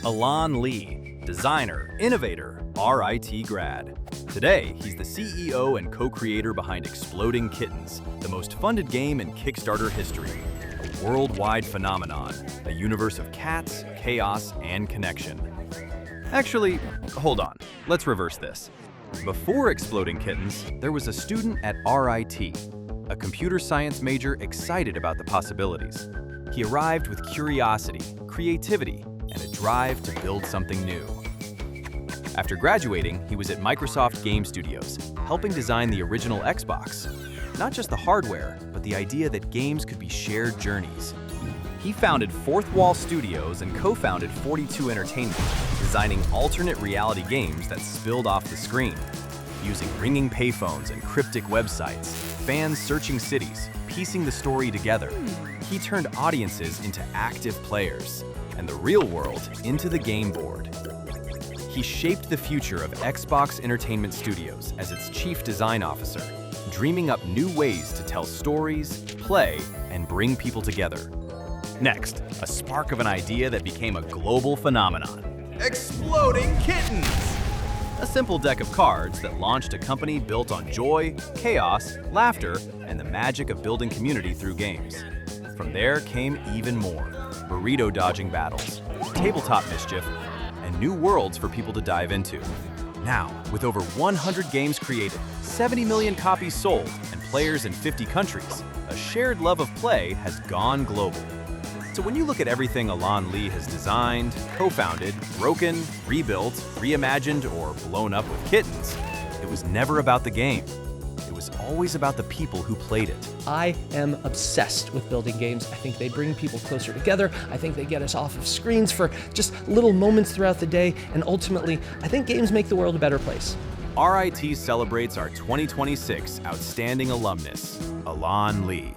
Elan Lee, designer, innovator, RIT grad. Today, he's the CEO and co-creator behind Exploding Kittens, the most funded game in Kickstarter history. A worldwide phenomenon, a universe of cats, chaos, and connection. Actually, hold on, let's reverse this. Before Exploding Kittens, there was a student at RIT, a computer science major excited about the possibilities. He arrived with curiosity, creativity, and a drive to build something new. After graduating, he was at Microsoft Game Studios, helping design the original Xbox. Not just the hardware, but the idea that games could be shared journeys. He founded Fourth Wall Studios and co-founded 42 Entertainment, designing alternate reality games that spilled off the screen. Using ringing payphones and cryptic websites, fans searching cities, piecing the story together, he turned audiences into active players, and the real world into the game board. He shaped the future of Xbox Entertainment Studios as its chief design officer, dreaming up new ways to tell stories, play, and bring people together. Next, a spark of an idea that became a global phenomenon. Exploding Kittens! A simple deck of cards that launched a company built on joy, chaos, laughter, and the magic of building community through games. From there came even more: burrito-dodging battles, tabletop mischief, and new worlds for people to dive into. Now, with over 100 games created, 70 million copies sold, and players in 50 countries, a shared love of play has gone global. So when you look at everything Elan Lee has designed, co-founded, broken, rebuilt, reimagined, or blown up with kittens, it was never about the game. It was always about the people who played it. I am obsessed with building games. I think they bring people closer together. I think they get us off of screens for just little moments throughout the day. And ultimately, I think games make the world a better place. RIT celebrates our 2026 Outstanding Alumnus, Elan Lee.